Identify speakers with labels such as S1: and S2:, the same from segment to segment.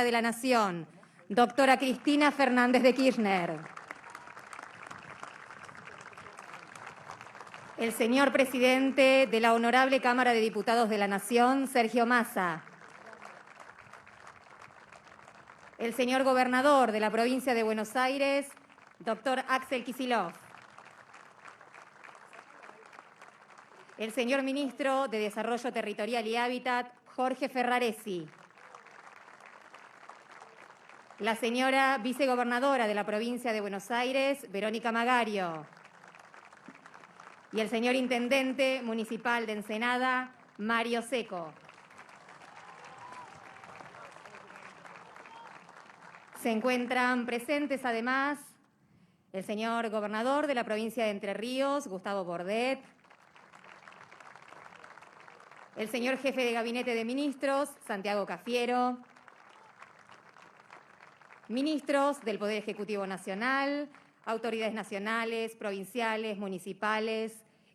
S1: de la Nación, doctora Cristina Fernández de Kirchner. El señor presidente de la Honorable Cámara de Diputados de la Nación, Sergio Massa. El señor gobernador de la provincia de Buenos Aires, doctor Axel Kicillof. El señor ministro de Desarrollo Territorial y Hábitat, Jorge Ferraresi. La señora vicegobernadora de la provincia de Buenos Aires, Verónica Magario. Y el señor intendente municipal de Ensenada, Mario Seco. Se encuentran presentes además el señor gobernador de la provincia de Entre Ríos, Gustavo Bordet, el señor jefe de Gabinete de Ministros, Santiago Cafiero, ministros del Poder Ejecutivo Nacional, autoridades nacionales, provinciales, municipales,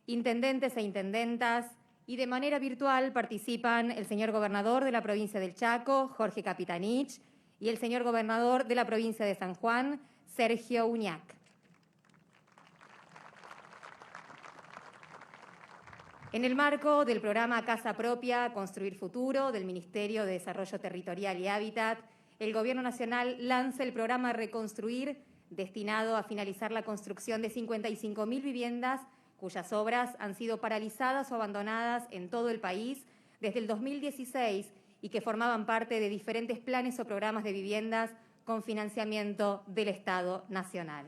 S1: intendentes e intendentas, y de manera virtual participan el señor gobernador de la provincia del Chaco, Jorge Capitanich, y el señor gobernador de la provincia de San Juan, Sergio Uñac. En el marco del programa Casa Propia, Construir Futuro del Ministerio de Desarrollo Territorial y Hábitat, el Gobierno Nacional lanza el programa Reconstruir, destinado a finalizar la construcción de 55.000 viviendas cuyas obras han sido paralizadas o abandonadas en todo el país desde el 2016 y que formaban parte de diferentes planes o programas de viviendas con financiamiento del Estado Nacional.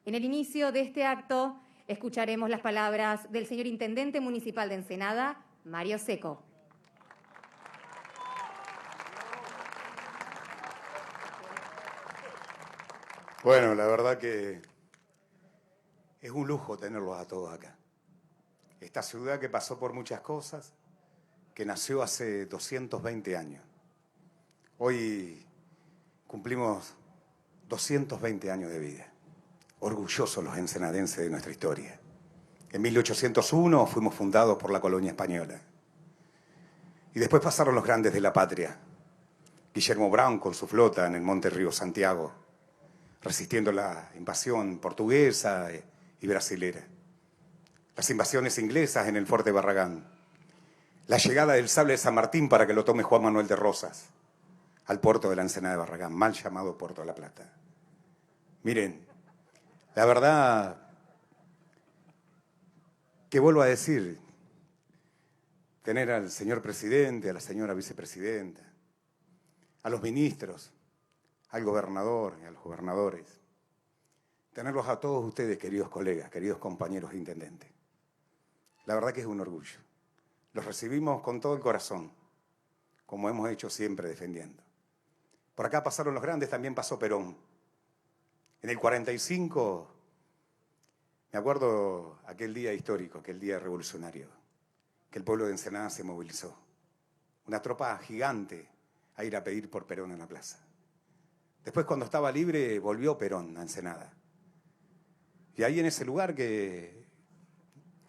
S1: En el inicio de este acto escucharemos las palabras del señor Intendente Municipal de Ensenada, Mario Seco.
S2: Bueno, la verdad que es un lujo tenerlos a todos acá. Esta ciudad que pasó por muchas cosas, que nació hace 220 años. Hoy cumplimos 220 años de vida. Orgullosos los ensenadenses de nuestra historia. En 1801 fuimos fundados por la colonia española. Y después pasaron los grandes de la patria. Guillermo Brown con su flota en el Monte Río Santiago, resistiendo la invasión portuguesa y brasilera. Las invasiones inglesas en el Fuerte Barragán. La llegada del sable de San Martín para que lo tome Juan Manuel de Rosas al puerto de la Ensenada de Barragán, mal llamado Puerto de la Plata. Miren, la verdad que vuelvo a decir, tener al señor presidente, a la señora vicepresidenta, a los ministros, al gobernador y a los gobernadores, tenerlos a todos ustedes, queridos colegas, queridos compañeros intendentes. La verdad que es un orgullo. Los recibimos con todo el corazón, como hemos hecho siempre defendiendo. Por acá pasaron los grandes, también pasó Perón. En el 45, me acuerdo aquel día histórico, aquel día revolucionario, que el pueblo de Ensenada se movilizó. Una tropa gigante a ir a pedir por Perón en la plaza. Después, cuando estaba libre, volvió Perón a Ensenada. Y ahí en ese lugar que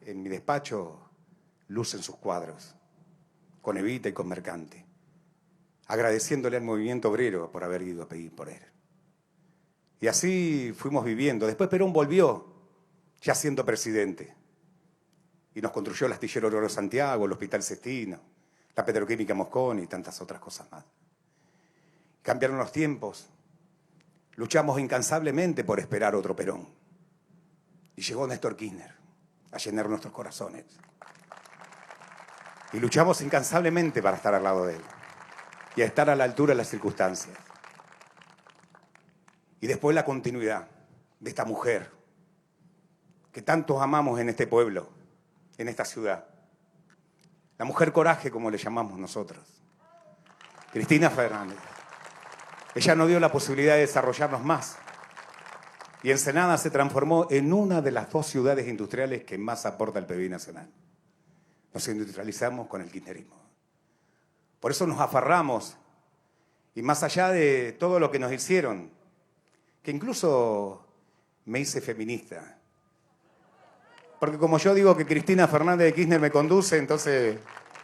S2: en mi despacho lucen sus cuadros, con Evita y con Mercante, agradeciéndole al movimiento obrero por haber ido a pedir por él. Y así fuimos viviendo. Después Perón volvió, ya siendo presidente, y nos construyó el Astillero Oro Santiago, el Hospital Cestino, la Petroquímica Mosconi y tantas otras cosas más. Cambiaron los tiempos. Luchamos incansablemente por esperar otro Perón. Y llegó Néstor Kirchner a llenar nuestros corazones. Y luchamos incansablemente para estar al lado de él y a estar a la altura de las circunstancias. Y después la continuidad de esta mujer que tantos amamos en este pueblo, en esta ciudad. La mujer coraje, como le llamamos nosotros. Cristina Fernández. Ella nos dio la posibilidad de desarrollarnos más. Y Ensenada se transformó en una de las 2 ciudades industriales que más aporta el PBI nacional. Nos industrializamos con el kirchnerismo. Por eso nos aferramos. Y más allá de todo lo que nos hicieron, que incluso me hice feminista. Porque como yo digo que Cristina Fernández de Kirchner me conduce, entonces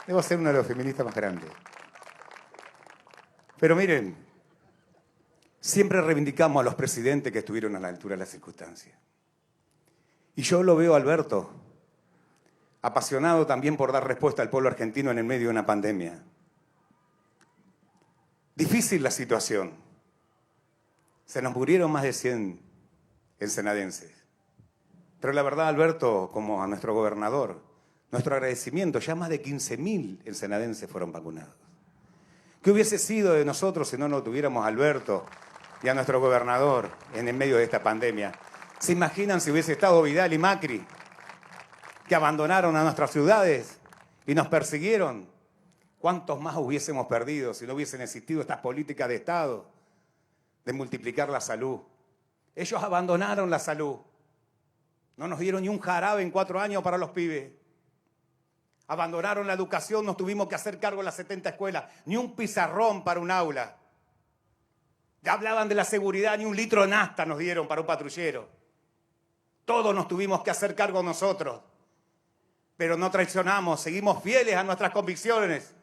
S2: debo ser uno de los feministas más grandes. Pero miren, siempre reivindicamos a los presidentes que estuvieron a la altura de las circunstancias. Y yo lo veo a Alberto, apasionado también por dar respuesta al pueblo argentino en el medio de una pandemia. Difícil la situación. Se nos murieron más de 100 ensenadenses. Pero la verdad, Alberto, como a nuestro gobernador, nuestro agradecimiento, ya más de 15.000 ensenadenses fueron vacunados. ¿Qué hubiese sido de nosotros si no lo tuviéramos a Alberto y a nuestro gobernador en el medio de esta pandemia? ¿Se imaginan si hubiese estado Vidal y Macri, que abandonaron a nuestras ciudades y nos persiguieron? ¿Cuántos más hubiésemos perdido si no hubiesen existido estas políticas de Estado de multiplicar la salud? Ellos abandonaron la salud. No nos dieron ni un jarabe en 4 años para los pibes. Abandonaron la educación, nos tuvimos que hacer cargo de las 70 escuelas. Ni un pizarrón para un aula. Ya hablaban de la seguridad, ni un litro de nafta nos dieron para un patrullero. Todos nos tuvimos que hacer cargo nosotros. Pero no traicionamos, seguimos fieles a nuestras convicciones.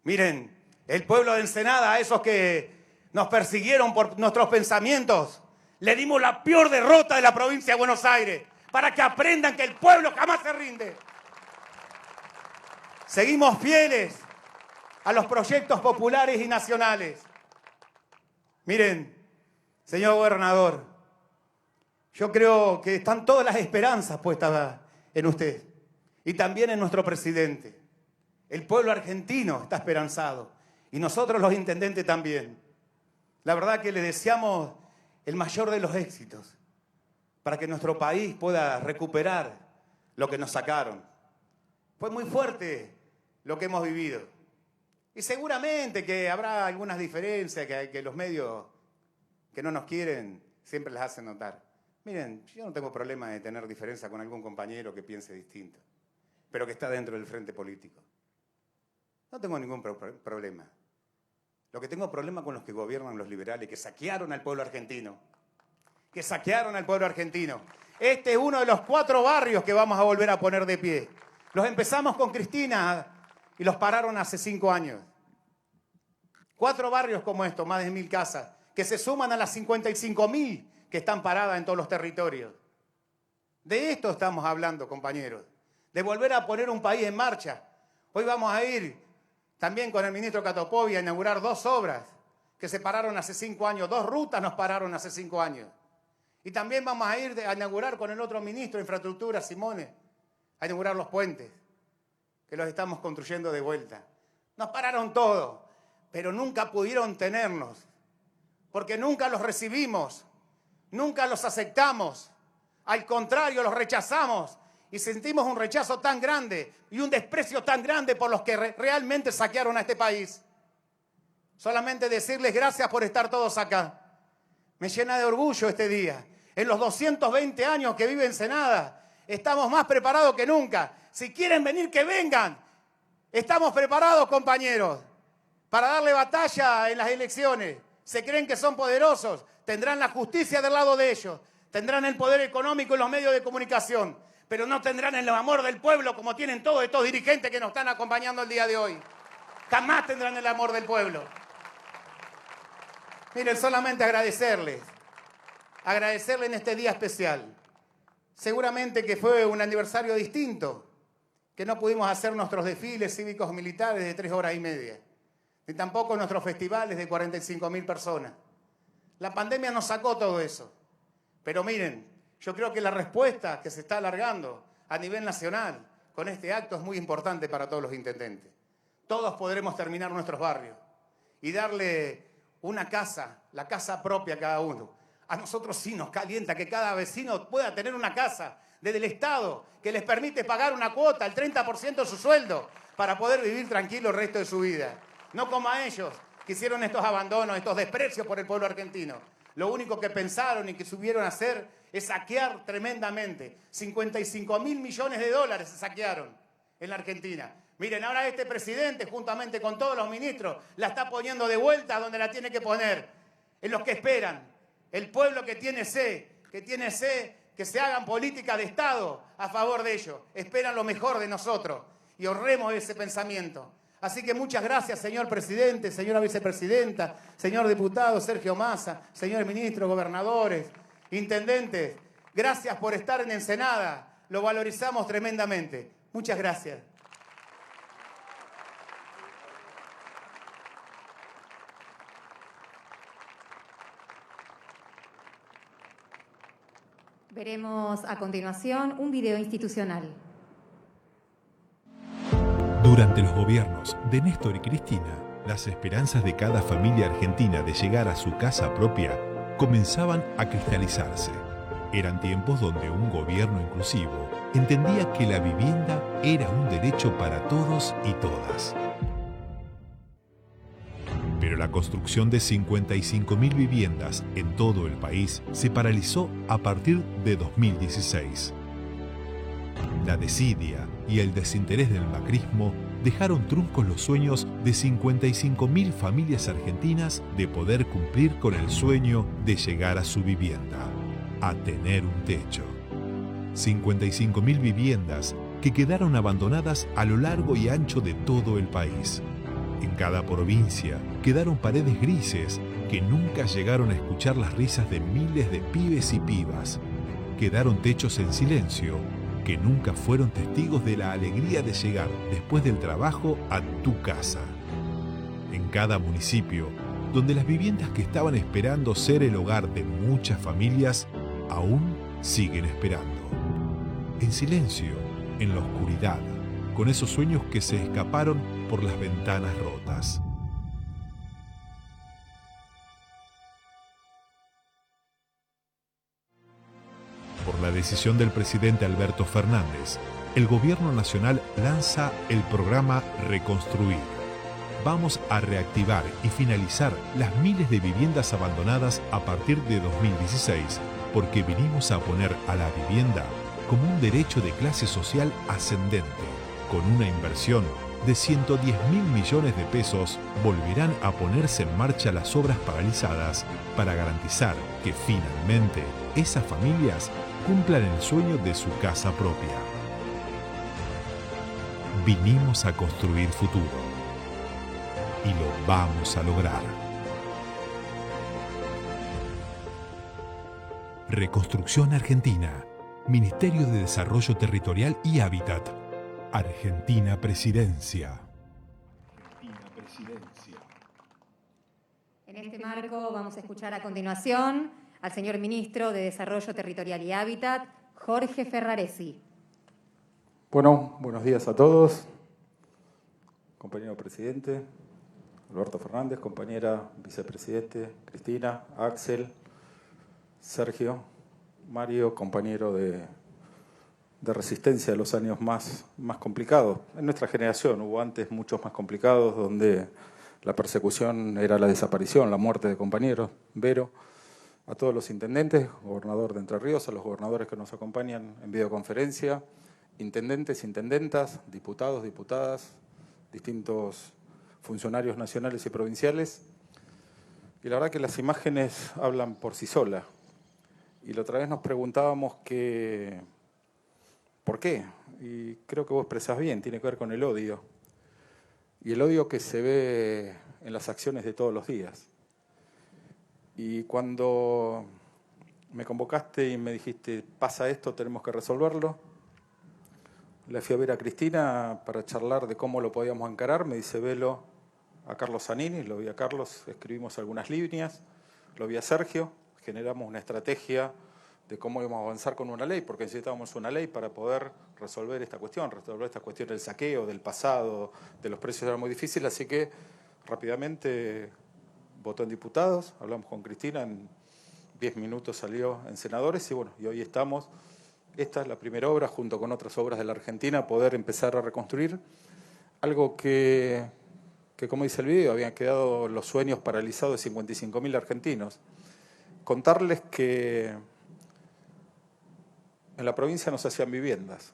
S2: Miren, el pueblo de Ensenada, a esos que nos persiguieron por nuestros pensamientos, le dimos la peor derrota de la provincia de Buenos Aires, para que aprendan que el pueblo jamás se rinde. Seguimos fieles a los proyectos populares y nacionales. Miren, señor gobernador, yo creo que están todas las esperanzas puestas en usted y también en nuestro presidente. El pueblo argentino está esperanzado y nosotros los intendentes también. La verdad que le deseamos el mayor de los éxitos para que nuestro país pueda recuperar lo que nos sacaron. Fue muy fuerte lo que hemos vivido. Y seguramente que habrá algunas diferencias que los medios que no nos quieren siempre las hacen notar. Miren, yo no tengo problema de tener diferencia con algún compañero que piense distinto, pero que está dentro del frente político. No tengo ningún problema. Lo que tengo problema con los que gobiernan los liberales, que saquearon al pueblo argentino. Que saquearon al pueblo argentino. Este es uno de los 4 barrios que vamos a volver a poner de pie. Los empezamos con Cristina y los pararon hace 5 años. 4 barrios como estos, más de 1.000 casas, que se suman a las 55.000 que están paradas en todos los territorios. De esto estamos hablando, compañeros. De volver a poner un país en marcha. Hoy vamos a ir también con el ministro Catopovi a inaugurar 2 obras que se pararon hace 5 años. 2 rutas nos pararon hace 5 años. Y también vamos a ir a inaugurar con el otro ministro de Infraestructura, Simone, a inaugurar los puentes, que los estamos construyendo de vuelta. Nos pararon todo, pero nunca pudieron tenernos, porque nunca los recibimos, nunca los aceptamos. Al contrario, los rechazamos y sentimos un rechazo tan grande y un desprecio tan grande por los que realmente saquearon a este país. Solamente decirles gracias por estar todos acá. Me llena de orgullo este día. En los 220 años que vive Ensenada, estamos más preparados que nunca. Si quieren venir, que vengan. Estamos preparados, compañeros, para darle batalla en las elecciones. Se creen que son poderosos, tendrán la justicia del lado de ellos, tendrán el poder económico y los medios de comunicación, pero no tendrán el amor del pueblo como tienen todos estos dirigentes que nos están acompañando el día de hoy. Jamás tendrán el amor del pueblo. Miren, solamente agradecerles en este día especial. Seguramente que fue un aniversario distinto, que no pudimos hacer nuestros desfiles cívicos militares de 3 horas y media, ni tampoco nuestros festivales de 45.000 personas. La pandemia nos sacó todo eso. Pero miren, yo creo que la respuesta que se está alargando a nivel nacional con este acto es muy importante para todos los intendentes. Todos podremos terminar nuestros barrios y darle una casa, la casa propia a cada uno. A nosotros sí nos calienta que cada vecino pueda tener una casa desde el Estado que les permite pagar una cuota, el 30% de su sueldo, para poder vivir tranquilo el resto de su vida. No como a ellos que hicieron estos abandonos, estos desprecios por el pueblo argentino. Lo único que pensaron y que supieron hacer es saquear tremendamente. 55.000 millones de dólares se saquearon en la Argentina. Miren, ahora este presidente, juntamente con todos los ministros, la está poniendo de vuelta donde la tiene que poner. En los que esperan. El pueblo que tiene sed, que se hagan políticas de Estado a favor de ellos. Esperan lo mejor de nosotros y honremos ese pensamiento. Así que muchas gracias, señor presidente, señora vicepresidenta, señor diputado Sergio Massa, señores ministros, gobernadores, intendentes. Gracias por estar en Ensenada. Lo valorizamos tremendamente. Muchas gracias.
S1: Veremos a continuación un video institucional.
S3: Durante los gobiernos de Néstor y Cristina, las esperanzas de cada familia argentina de llegar a su casa propia comenzaban a cristalizarse. Eran tiempos donde un gobierno inclusivo entendía que la vivienda era un derecho para todos y todas. Pero la construcción de 55.000 viviendas en todo el país se paralizó a partir de 2016. La desidia y el desinterés del macrismo dejaron truncos los sueños de 55.000 familias argentinas de poder cumplir con el sueño de llegar a su vivienda, a tener un techo. 55.000 viviendas que quedaron abandonadas a lo largo y ancho de todo el país. En cada provincia quedaron paredes grises que nunca llegaron a escuchar las risas de miles de pibes y pibas. Quedaron techos en silencio que nunca fueron testigos de la alegría de llegar después del trabajo a tu casa. En cada municipio, donde las viviendas que estaban esperando ser el hogar de muchas familias, aún siguen esperando. En silencio, en la oscuridad, con esos sueños que se escaparon por las ventanas rotas. Por la decisión del presidente Alberto Fernández, el Gobierno Nacional lanza el programa Reconstruir. Vamos a reactivar y finalizar las miles de viviendas abandonadas a partir de 2016, porque vinimos a poner a la vivienda como un derecho de clase social ascendente. Con una inversión de 110.000 millones de pesos, volverán a ponerse en marcha las obras paralizadas para garantizar que finalmente esas familias cumplan el sueño de su casa propia. Vinimos a construir futuro y lo vamos a lograr. Reconstrucción Argentina, Ministerio de Desarrollo Territorial y Hábitat, Argentina Presidencia.
S1: En este marco vamos a escuchar a continuación al señor Ministro de Desarrollo Territorial y Hábitat, Jorge Ferraresi.
S4: Bueno, buenos días a todos. Compañero presidente, Alberto Fernández, compañera vicepresidente, Cristina, Axel, Sergio, Mario, compañero de resistencia de los años más complicados. En nuestra generación hubo antes muchos más complicados, donde la persecución era la desaparición, la muerte de compañeros. Vero, a todos los intendentes, gobernador de Entre Ríos, a los gobernadores que nos acompañan en videoconferencia, intendentes, intendentas, diputados, diputadas, distintos funcionarios nacionales y provinciales. Y la verdad que las imágenes hablan por sí solas. Y la otra vez nos preguntábamos ¿por qué? Y creo que vos expresás bien, tiene que ver con el odio. Y el odio que se ve en las acciones de todos los días. Y cuando me convocaste y me dijiste, pasa esto, tenemos que resolverlo, le fui a ver a Cristina para charlar de cómo lo podíamos encarar. Me dice, velo a Carlos Zanini, lo vi a Carlos, escribimos algunas líneas, lo vi a Sergio, generamos una estrategia de cómo íbamos a avanzar con una ley, porque necesitábamos una ley para poder resolver esta cuestión del saqueo, del pasado, de los precios era muy difícil, así que rápidamente votó en diputados, hablamos con Cristina, en 10 minutos salió en senadores y bueno, y hoy estamos, esta es la primera obra junto con otras obras de la Argentina, poder empezar a reconstruir algo que como dice el video, habían quedado los sueños paralizados de 55.000 argentinos. Contarles que en la provincia no se hacían viviendas.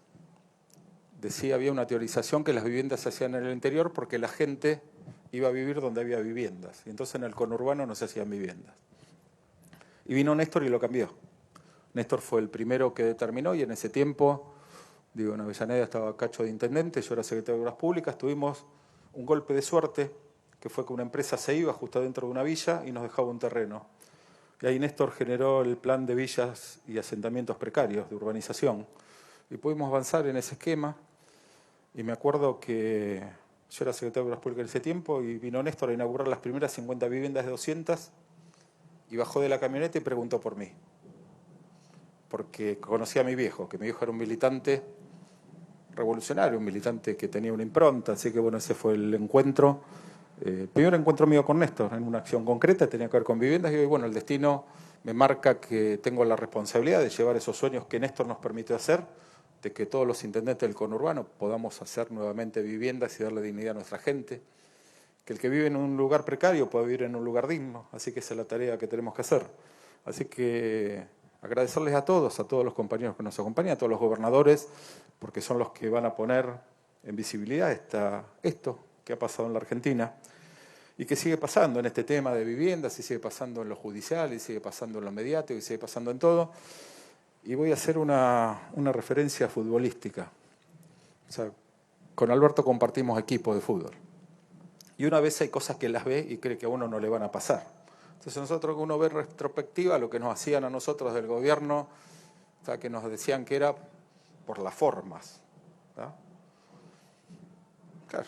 S4: Había una teorización que las viviendas se hacían en el interior porque la gente iba a vivir donde había viviendas. Y entonces en el conurbano no se hacían viviendas. Y vino Néstor y lo cambió. Néstor fue el primero que determinó y en ese tiempo, en Avellaneda estaba Cacho de intendente, yo era secretario de Obras Públicas, tuvimos un golpe de suerte, que fue que una empresa se iba justo dentro de una villa y nos dejaba un terreno. Y ahí Néstor generó el plan de villas y asentamientos precarios de urbanización. Y pudimos avanzar en ese esquema. Y me acuerdo que yo era secretario de Obras Públicas en ese tiempo y vino Néstor a inaugurar las primeras 50 viviendas de 200 y bajó de la camioneta y preguntó por mí. Porque conocía a mi viejo, que mi viejo era un militante revolucionario, un militante que tenía una impronta. Así que bueno, ese fue el encuentro. El primer encuentro mío con Néstor, en una acción concreta, tenía que ver con viviendas, y bueno, el destino me marca que tengo la responsabilidad de llevar esos sueños que Néstor nos permitió hacer, de que todos los intendentes del conurbano podamos hacer nuevamente viviendas y darle dignidad a nuestra gente, que el que vive en un lugar precario pueda vivir en un lugar digno, así que esa es la tarea que tenemos que hacer. Así que agradecerles a todos los compañeros que nos acompañan, a todos los gobernadores, porque son los que van a poner en visibilidad esto que ha pasado en la Argentina y que sigue pasando en este tema de viviendas, y sigue pasando en lo judicial, y sigue pasando en lo mediático, y sigue pasando en todo. Y voy a hacer una referencia futbolística. O sea, con Alberto compartimos equipo de fútbol. Y una vez hay cosas que las ve y cree que a uno no le van a pasar. Entonces nosotros, uno ve en retrospectiva lo que nos hacían a nosotros del gobierno, o sea, que nos decían que era por las formas, ¿no? Claro.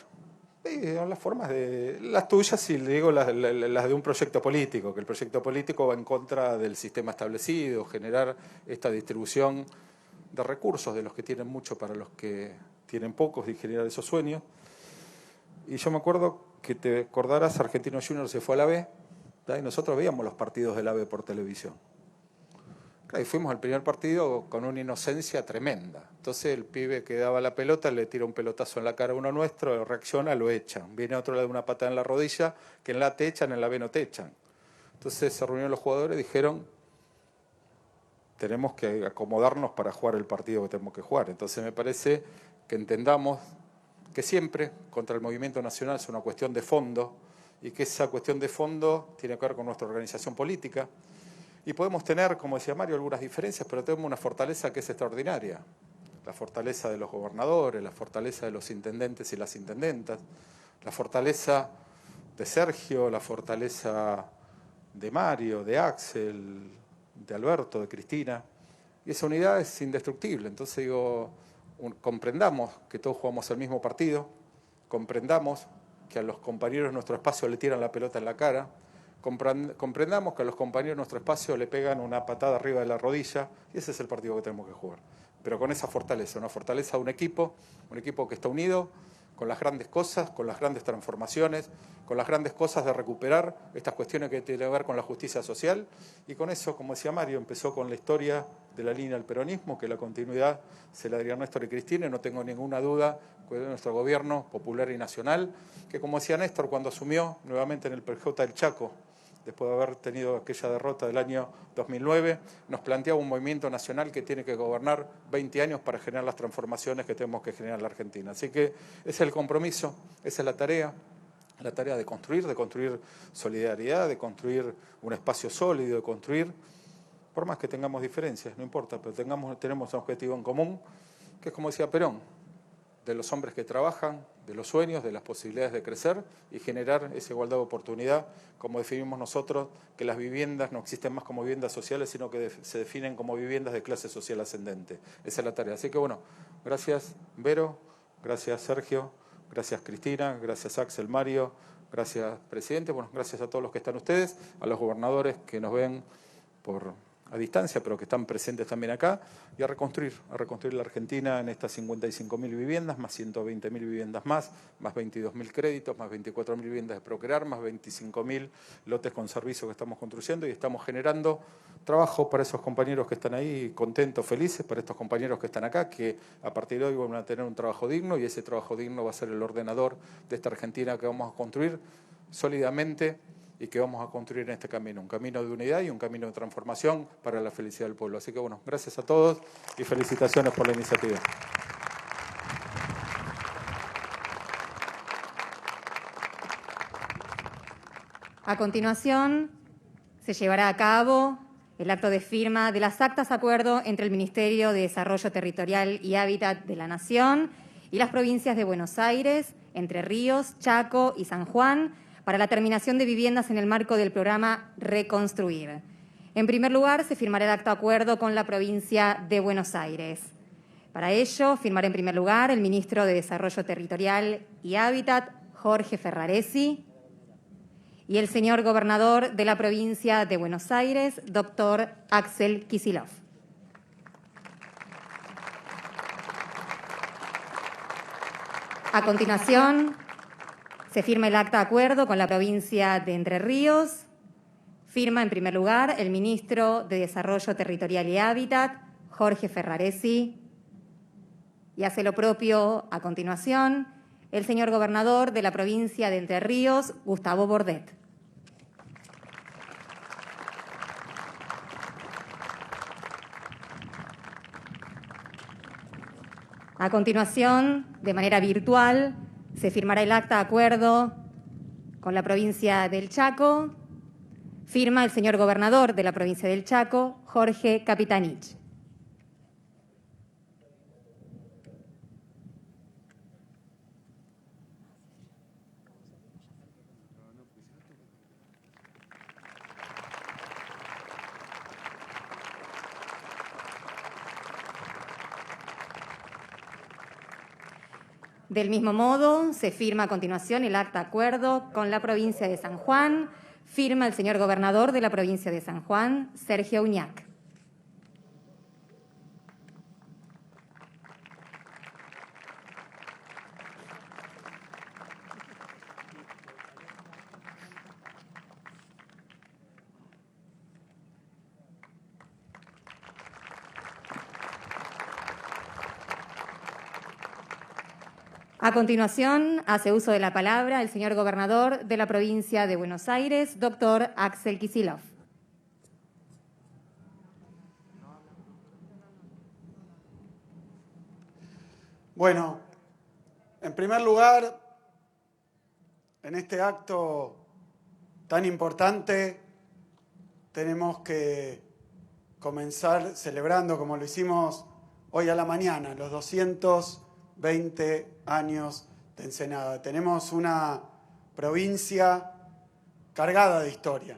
S4: Sí, las formas de las tuyas, y le digo las de un proyecto político, que el proyecto político va en contra del sistema establecido, generar esta distribución de recursos de los que tienen mucho para los que tienen pocos y generar esos sueños. Y yo me acuerdo que, te acordarás, Argentinos Juniors se fue a la B, ¿tá? Y nosotros veíamos los partidos de la B por televisión. Y fuimos al primer partido con una inocencia tremenda. Entonces el pibe que daba la pelota le tira un pelotazo en la cara a uno nuestro, reacciona, lo echan. Viene otro, le da una patada en la rodilla, que en la te echan, en la B no te echan. Entonces se reunieron los jugadores y dijeron, tenemos que acomodarnos para jugar el partido que tenemos que jugar. Entonces me parece que entendamos que siempre contra el movimiento nacional es una cuestión de fondo, y que esa cuestión de fondo tiene que ver con nuestra organización política. Y podemos tener, como decía Mario, algunas diferencias, pero tenemos una fortaleza que es extraordinaria. La fortaleza de los gobernadores, la fortaleza de los intendentes y las intendentas, la fortaleza de Sergio, la fortaleza de Mario, de Axel, de Alberto, de Cristina. Y esa unidad es indestructible. Entonces digo, comprendamos que todos jugamos el mismo partido, comprendamos que a los compañeros de nuestro espacio le tiran la pelota en la cara, comprendamos que a los compañeros de nuestro espacio le pegan una patada arriba de la rodilla, y ese es el partido que tenemos que jugar. Pero con esa fortaleza, una fortaleza de un equipo que está unido con las grandes cosas, con las grandes transformaciones, con las grandes cosas de recuperar estas cuestiones que tienen que ver con la justicia social. Y con eso, como decía Mario, empezó con la historia de la línea del peronismo, que la continuidad se la daría Néstor y Cristina, y no tengo ninguna duda que de nuestro gobierno popular y nacional, que como decía Néstor cuando asumió nuevamente en el PJ del Chaco, después de haber tenido aquella derrota del año 2009, nos planteaba un movimiento nacional que tiene que gobernar 20 años para generar las transformaciones que tenemos que generar en la Argentina. Así que ese es el compromiso, esa es la tarea de construir solidaridad, de construir un espacio sólido, de construir, por más que tengamos diferencias, no importa, pero tenemos un objetivo en común, que es como decía Perón, de los hombres que trabajan, de los sueños, de las posibilidades de crecer y generar esa igualdad de oportunidad, como definimos nosotros, que las viviendas no existen más como viviendas sociales, sino que se definen como viviendas de clase social ascendente. Esa es la tarea. Así que bueno, gracias Vero, gracias Sergio, gracias Cristina, gracias Axel, Mario, gracias presidente, bueno, gracias a todos los que están ustedes, a los gobernadores que nos ven a distancia, pero que están presentes también acá, y a reconstruir la Argentina en estas 55.000 viviendas, más 120.000 viviendas más 22.000 créditos, más 24.000 viviendas de Procrear, más 25.000 lotes con servicios que estamos construyendo, y estamos generando trabajo para esos compañeros que están ahí, contentos, felices, para estos compañeros que están acá, que a partir de hoy van a tener un trabajo digno, y ese trabajo digno va a ser el ordenador de esta Argentina que vamos a construir sólidamente, y que vamos a construir en este camino, un camino de unidad y un camino de transformación para la felicidad del pueblo. Así que bueno, gracias a todos y felicitaciones por la iniciativa.
S1: A continuación, se llevará a cabo el acto de firma de las actas de acuerdo entre el Ministerio de Desarrollo Territorial y Hábitat de la Nación y las provincias de Buenos Aires, Entre Ríos, Chaco y San Juan para la terminación de viviendas en el marco del programa Reconstruir. En primer lugar, se firmará el acta de acuerdo con la provincia de Buenos Aires. Para ello, firmará en primer lugar el ministro de Desarrollo Territorial y Hábitat, Jorge Ferraresi, y el señor gobernador de la provincia de Buenos Aires, doctor Axel Kicillof. A continuación, se firma el acta de acuerdo con la provincia de Entre Ríos. Firma en primer lugar el ministro de Desarrollo Territorial y Hábitat, Jorge Ferraresi, y hace lo propio a continuación el señor gobernador de la provincia de Entre Ríos, Gustavo Bordet. A continuación, de manera virtual, se firmará el acta de acuerdo con la provincia del Chaco. Firma el señor gobernador de la provincia del Chaco, Jorge Capitanich. Del mismo modo, se firma a continuación el acta de acuerdo con la provincia de San Juan. Firma el señor gobernador de la provincia de San Juan, Sergio Uñac. A continuación, hace uso de la palabra el señor gobernador de la provincia de Buenos Aires, doctor Axel Kicillof.
S5: Bueno, en primer lugar, en este acto tan importante tenemos que comenzar celebrando, como lo hicimos hoy a la mañana, los 220 años de Ensenada. Tenemos una provincia cargada de historia.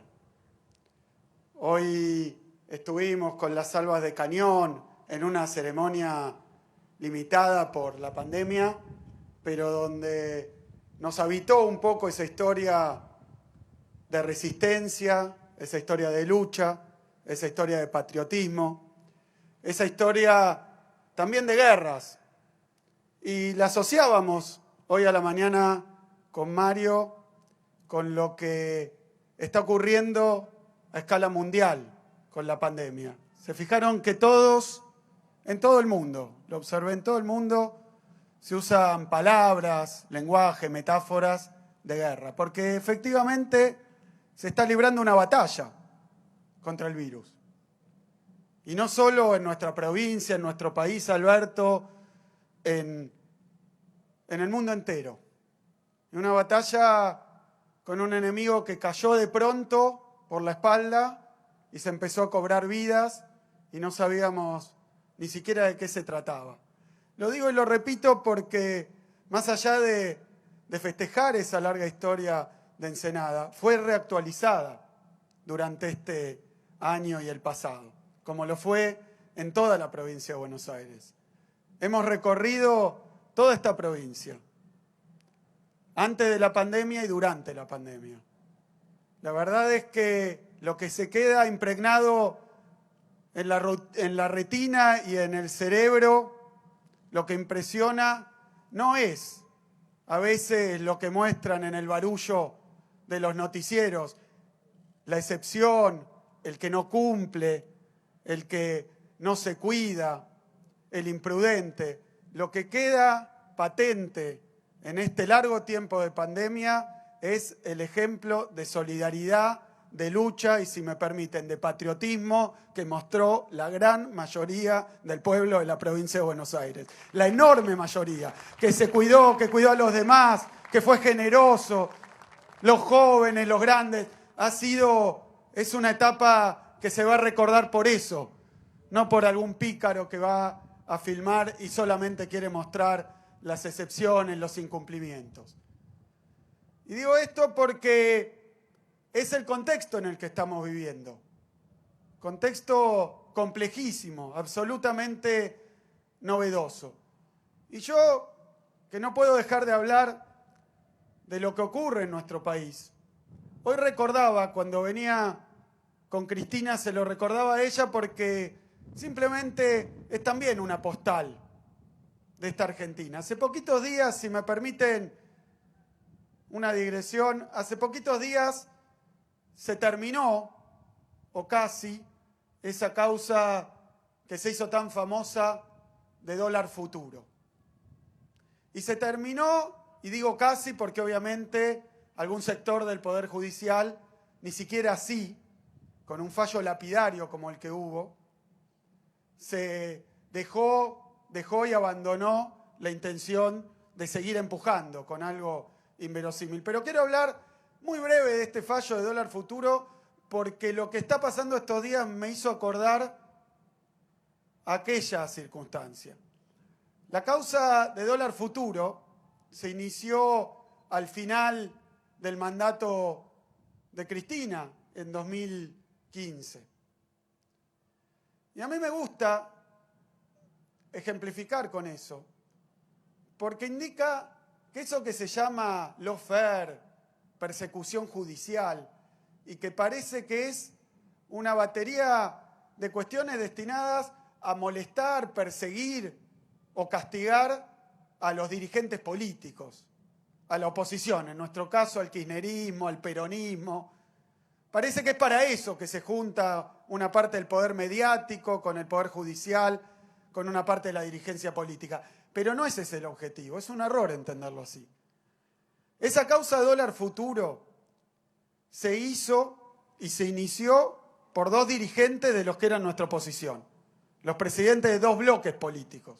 S5: Hoy estuvimos con las salvas de cañón en una ceremonia limitada por la pandemia, pero donde nos habitó un poco esa historia de resistencia, esa historia de lucha, esa historia de patriotismo, esa historia también de guerras. Y la asociábamos hoy a la mañana con Mario, con lo que está ocurriendo a escala mundial con la pandemia. Se fijaron que todos, en todo el mundo, lo observé en todo el mundo, se usan palabras, lenguaje, metáforas de guerra, porque efectivamente se está librando una batalla contra el virus. Y no solo en nuestra provincia, en nuestro país, Alberto, en el mundo entero. Una batalla con un enemigo que cayó de pronto por la espalda y se empezó a cobrar vidas y no sabíamos ni siquiera de qué se trataba. Lo digo y lo repito porque más allá de festejar esa larga historia de Ensenada, fue reactualizada durante este año y el pasado, como lo fue en toda la provincia de Buenos Aires. Hemos recorrido toda esta provincia, antes de la pandemia y durante la pandemia. La verdad es que lo que se queda impregnado en la retina y en el cerebro, lo que impresiona no es a veces lo que muestran en el barullo de los noticieros, la excepción, el que no cumple, el que no se cuida, el imprudente. Lo que queda patente en este largo tiempo de pandemia es el ejemplo de solidaridad, de lucha y, si me permiten, de patriotismo que mostró la gran mayoría del pueblo de la provincia de Buenos Aires. La enorme mayoría, que se cuidó, que cuidó a los demás, que fue generoso, los jóvenes, los grandes. Es una etapa que se va a recordar por eso, no por algún pícaro que va a filmar y solamente quiere mostrar las excepciones, los incumplimientos. Y digo esto porque es el contexto en el que estamos viviendo. Contexto complejísimo, absolutamente novedoso. Y yo, que no puedo dejar de hablar de lo que ocurre en nuestro país. Hoy recordaba, cuando venía con Cristina, se lo recordaba a ella porque simplemente es también una postal de esta Argentina. Hace poquitos días, si me permiten una digresión, hace poquitos días se terminó, o casi, esa causa que se hizo tan famosa de dólar futuro. Y se terminó, y digo casi porque obviamente algún sector del Poder Judicial, ni siquiera así, con un fallo lapidario como el que hubo, se dejó y abandonó la intención de seguir empujando con algo inverosímil. Pero quiero hablar muy breve de este fallo de dólar futuro porque lo que está pasando estos días me hizo acordar aquella circunstancia. La causa de dólar futuro se inició al final del mandato de Cristina en 2015. Y a mí me gusta ejemplificar con eso, porque indica que eso que se llama lawfare, persecución judicial, y que parece que es una batería de cuestiones destinadas a molestar, perseguir o castigar a los dirigentes políticos, a la oposición, en nuestro caso al kirchnerismo, al peronismo. Parece que es para eso que se junta una parte del poder mediático con el poder judicial, con una parte de la dirigencia política. Pero no ese es el objetivo, es un error entenderlo así. Esa causa de dólar futuro se hizo y se inició por dos dirigentes de los que eran nuestra oposición, los presidentes de dos bloques políticos,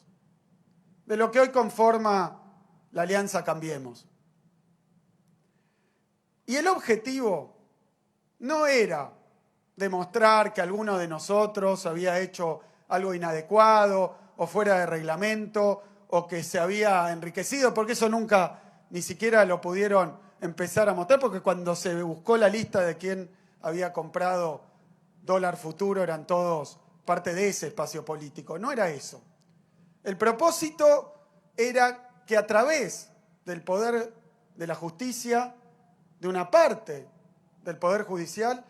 S5: de lo que hoy conforma la Alianza Cambiemos. Y el objetivo no era demostrar que alguno de nosotros había hecho algo inadecuado o fuera de reglamento o que se había enriquecido, porque eso nunca ni siquiera lo pudieron empezar a mostrar, porque cuando se buscó la lista de quién había comprado dólar futuro eran todos parte de ese espacio político. No era eso. El propósito era que a través del poder de la justicia, de una parte del Poder Judicial,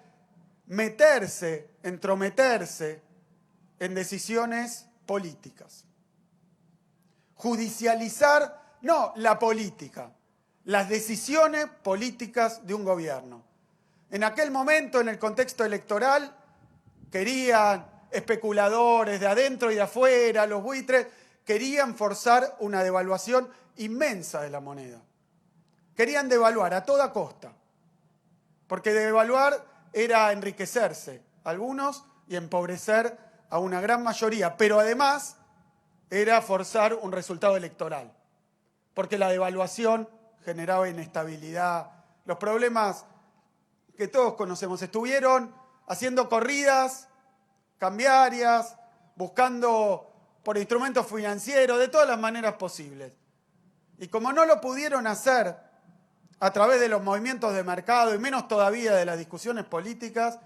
S5: entrometerse en decisiones políticas. Judicializar, no la política, las decisiones políticas de un gobierno. En aquel momento, en el contexto electoral, querían especuladores de adentro y de afuera, los buitres, querían forzar una devaluación inmensa de la moneda. Querían devaluar a toda costa, porque devaluar era enriquecerse a algunos y empobrecer a una gran mayoría, pero además era forzar un resultado electoral, porque la devaluación generaba inestabilidad. Los problemas que todos conocemos, estuvieron haciendo corridas cambiarias, buscando por instrumentos financieros, de todas las maneras posibles. Y como no lo pudieron hacer a través de los movimientos de mercado y menos todavía de las discusiones políticas,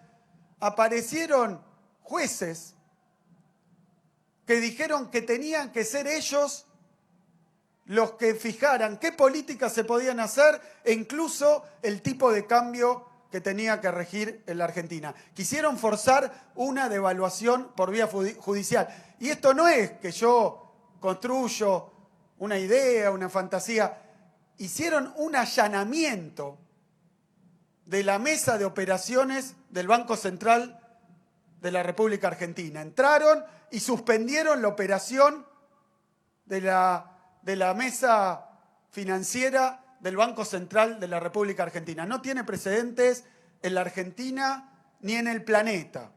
S5: aparecieron jueces que dijeron que tenían que ser ellos los que fijaran qué políticas se podían hacer e incluso el tipo de cambio que tenía que regir en la Argentina. Quisieron forzar una devaluación por vía judicial. Y esto no es que yo construyo una idea, una fantasía. Hicieron un allanamiento de la mesa de operaciones del Banco Central de la República Argentina. Entraron y suspendieron la operación de la mesa financiera del Banco Central de la República Argentina. No tiene precedentes en la Argentina ni en el planeta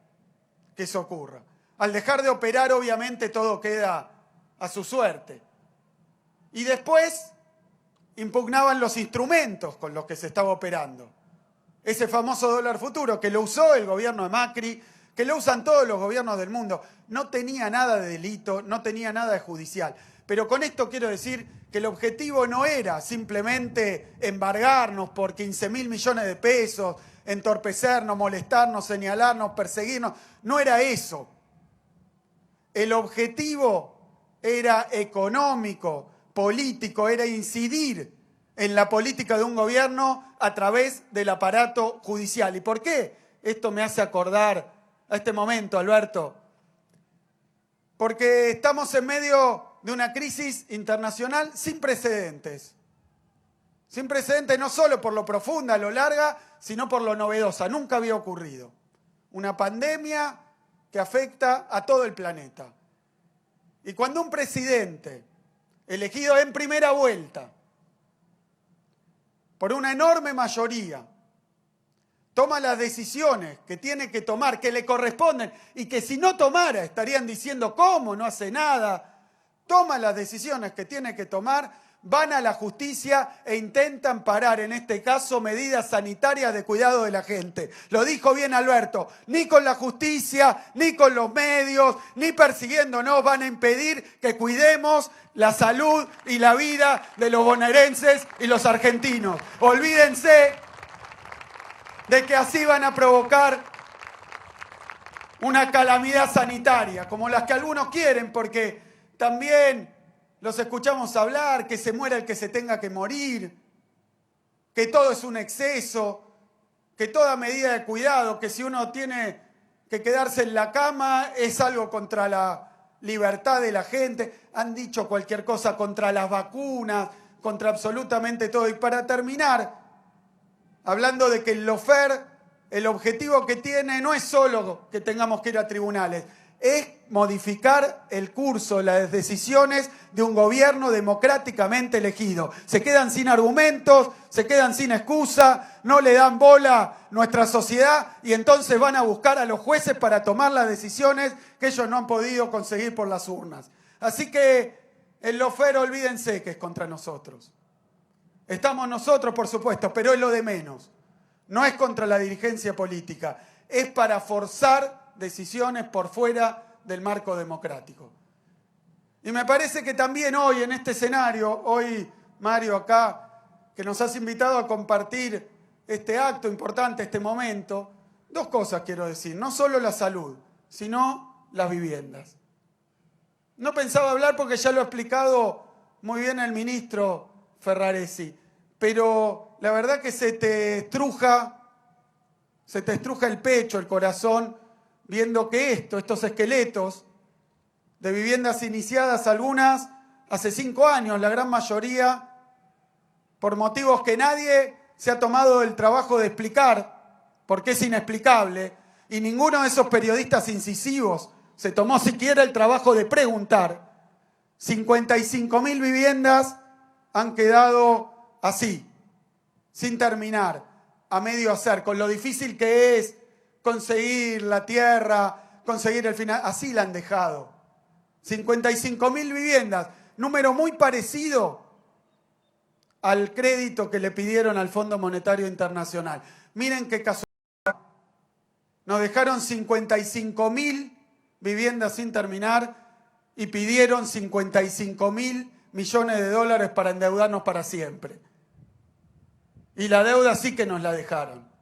S5: que eso ocurra. Al dejar de operar, obviamente, todo queda a su suerte. Y después impugnaban los instrumentos con los que se estaba operando. Ese famoso dólar futuro que lo usó el gobierno de Macri, que lo usan todos los gobiernos del mundo, no tenía nada de delito, no tenía nada de judicial. Pero con esto quiero decir que el objetivo no era simplemente embargarnos por 15.000 millones de pesos, entorpecernos, molestarnos, señalarnos, perseguirnos. No era eso. El objetivo era económico, político, era incidir en la política de un gobierno a través del aparato judicial. ¿Y por qué? Esto me hace acordar a este momento, Alberto. Porque estamos en medio de una crisis internacional sin precedentes. Sin precedentes no solo por lo profunda, lo larga, sino por lo novedosa. Nunca había ocurrido. Una pandemia que afecta a todo el planeta. Y cuando un presidente elegido en primera vuelta por una enorme mayoría, toma las decisiones que tiene que tomar, que le corresponden, y que si no tomara estarían diciendo cómo, no hace nada, toma las decisiones que tiene que tomar, van a la justicia e intentan parar, en este caso, medidas sanitarias de cuidado de la gente. Lo dijo bien Alberto, ni con la justicia, ni con los medios, ni persiguiéndonos van a impedir que cuidemos la salud y la vida de los bonaerenses y los argentinos. Olvídense de que así van a provocar una calamidad sanitaria, como las que algunos quieren, porque también los escuchamos hablar, que se muera el que se tenga que morir, que todo es un exceso, que toda medida de cuidado, que si uno tiene que quedarse en la cama es algo contra la libertad de la gente. Han dicho cualquier cosa contra las vacunas, contra absolutamente todo. Y para terminar, hablando de que el lawfare, el objetivo que tiene no es solo que tengamos que ir a tribunales, es modificar el curso, las decisiones de un gobierno democráticamente elegido. Se quedan sin argumentos, se quedan sin excusa, no le dan bola a nuestra sociedad y entonces van a buscar a los jueces para tomar las decisiones que ellos no han podido conseguir por las urnas. Así que el lawfare, olvídense que es contra nosotros. Estamos nosotros, por supuesto, pero es lo de menos. No es contra la dirigencia política, es para forzar decisiones por fuera del marco democrático. Y me parece que también hoy en este escenario, hoy Mario acá, que nos has invitado a compartir este acto importante, este momento, dos cosas quiero decir, no solo la salud, sino las viviendas. No pensaba hablar porque ya lo ha explicado muy bien el ministro Ferraresi, pero la verdad que se te estruja el pecho, el corazón, viendo que estos esqueletos de viviendas iniciadas, algunas hace 5 años, la gran mayoría, por motivos que nadie se ha tomado el trabajo de explicar, porque es inexplicable, y ninguno de esos periodistas incisivos se tomó siquiera el trabajo de preguntar. 55.000 viviendas han quedado así, sin terminar, a medio hacer, con lo difícil que es conseguir la tierra, conseguir el final, así la han dejado. 55.000 viviendas, número muy parecido al crédito que le pidieron al Fondo Monetario Internacional. Miren qué casualidad. Nos dejaron 55.000 viviendas sin terminar y pidieron 55.000 millones de dólares para endeudarnos para siempre. Y la deuda sí que nos la dejaron.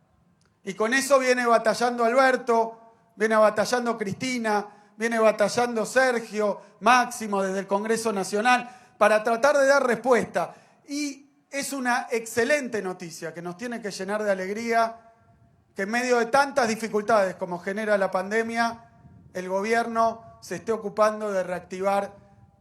S5: Y con eso viene batallando Alberto, viene batallando Cristina, viene batallando Sergio, Máximo desde el Congreso Nacional, para tratar de dar respuesta. Y es una excelente noticia que nos tiene que llenar de alegría que en medio de tantas dificultades como genera la pandemia, el gobierno se esté ocupando de reactivar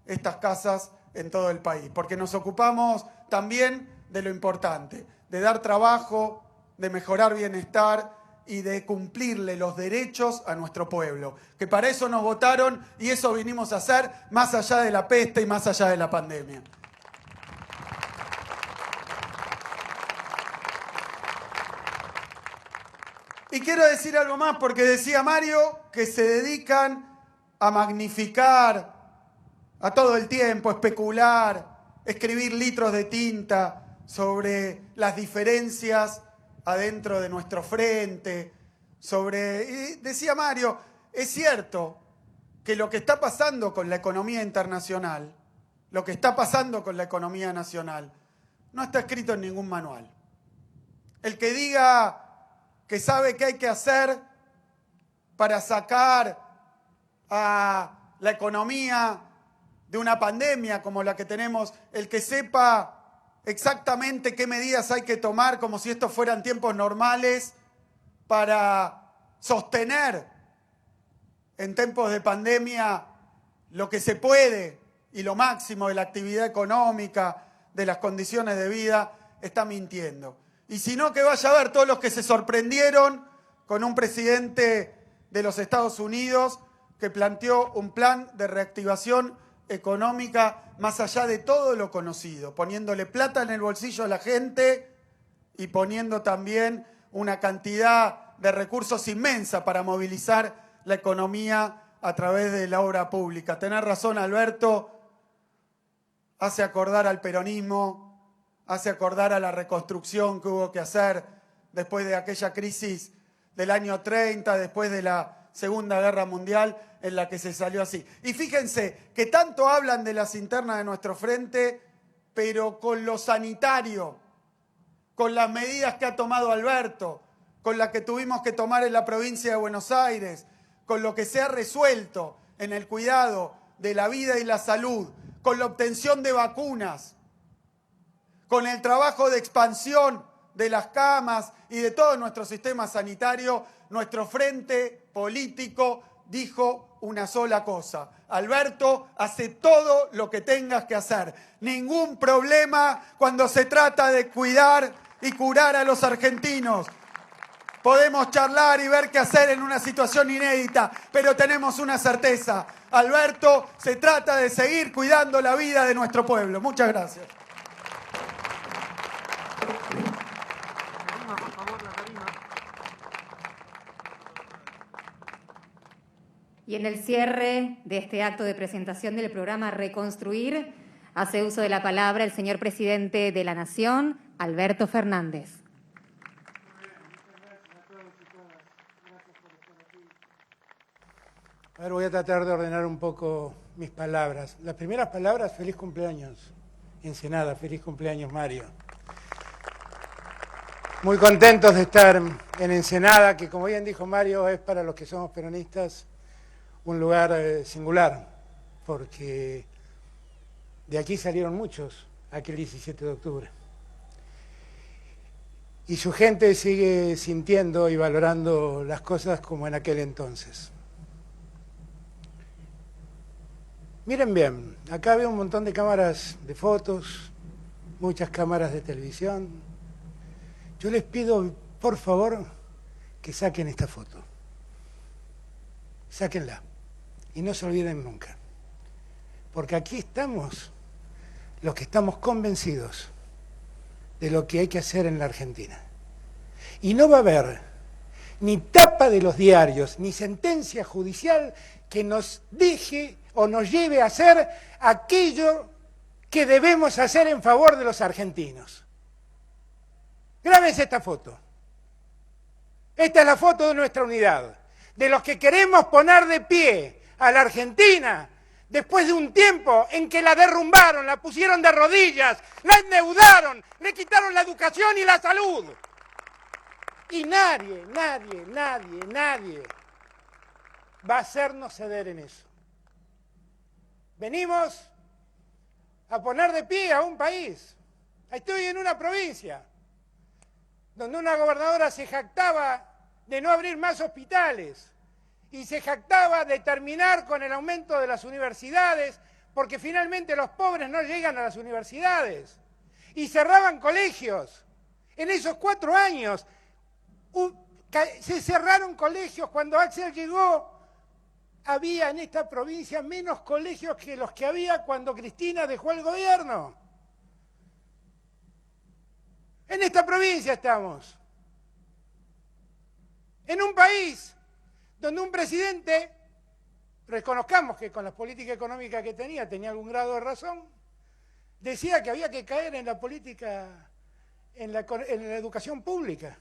S5: estas casas en todo el país. Porque nos ocupamos también de lo importante, de dar trabajo, de mejorar bienestar y de cumplirle los derechos a nuestro pueblo. Que para eso nos votaron y eso vinimos a hacer más allá de la peste y más allá de la pandemia. Y quiero decir algo más porque decía Mario que se dedican a magnificar a todo el tiempo, especular, escribir litros de tinta sobre las diferencias adentro de nuestro frente, y decía Mario, es cierto que lo que está pasando con la economía internacional lo que está pasando con la economía nacional, no está escrito en ningún manual. El que diga que sabe qué hay que hacer para sacar a la economía de una pandemia como la que tenemos, el que sepa exactamente qué medidas hay que tomar como si estos fueran tiempos normales para sostener en tiempos de pandemia lo que se puede y lo máximo de la actividad económica, de las condiciones de vida, está mintiendo. Y si no, que vaya a ver todos los que se sorprendieron con un presidente de los Estados Unidos que planteó un plan de reactivación económica más allá de todo lo conocido, poniéndole plata en el bolsillo a la gente y poniendo también una cantidad de recursos inmensa para movilizar la economía a través de la obra pública. Tenés razón, Alberto, hace acordar al peronismo, hace acordar a la reconstrucción que hubo que hacer después de aquella crisis del año 30, después de la Segunda Guerra Mundial, en la que se salió así. Y fíjense que tanto hablan de las internas de nuestro frente, pero con lo sanitario, con las medidas que ha tomado Alberto, con las que tuvimos que tomar en la provincia de Buenos Aires, con lo que se ha resuelto en el cuidado de la vida y la salud, con la obtención de vacunas, con el trabajo de expansión de las camas y de todo nuestro sistema sanitario, nuestro frente político dijo una sola cosa: Alberto, hace todo lo que tengas que hacer. Ningún problema cuando se trata de cuidar y curar a los argentinos. Podemos charlar y ver qué hacer en una situación inédita, pero tenemos una certeza: Alberto, se trata de seguir cuidando la vida de nuestro pueblo. Muchas gracias.
S1: Y en el cierre de este acto de presentación del programa Reconstruir, hace uso de la palabra el señor presidente de la Nación, Alberto Fernández.
S6: A ver, voy a tratar de ordenar un poco mis palabras. Las primeras palabras: feliz cumpleaños, Ensenada, feliz cumpleaños, Mario. Muy contentos de estar en Ensenada, que como bien dijo Mario, es para los que somos peronistas un lugar singular, porque de aquí salieron muchos aquel 17 de octubre. Y su gente sigue sintiendo y valorando las cosas como en aquel entonces. Miren bien, acá veo un montón de cámaras de fotos, muchas cámaras de televisión. Yo les pido, por favor, que saquen esta foto. Sáquenla y no se olviden nunca. Porque aquí estamos los que estamos convencidos de lo que hay que hacer en la Argentina. Y no va a haber ni tapa de los diarios, ni sentencia judicial que nos deje o nos lleve a hacer aquello que debemos hacer en favor de los argentinos. Grábense esta foto. Esta es la foto de nuestra unidad, de los que queremos poner de pie a la Argentina después de un tiempo en que la derrumbaron, la pusieron de rodillas, la endeudaron, le quitaron la educación y la salud. Y nadie va a hacernos ceder en eso. Venimos a poner de pie a un país. Estoy en una provincia donde una gobernadora se jactaba de no abrir más hospitales y se jactaba de terminar con el aumento de las universidades, porque finalmente los pobres no llegan a las universidades. Y cerraban colegios. En esos 4 años se cerraron colegios. Cuando Axel llegó, había en esta provincia menos colegios que los que había cuando Cristina dejó el gobierno. En esta provincia estamos. En un país donde un presidente, reconozcamos que con la política económica que tenía algún grado de razón, decía que había que caer en la política, en la educación pública.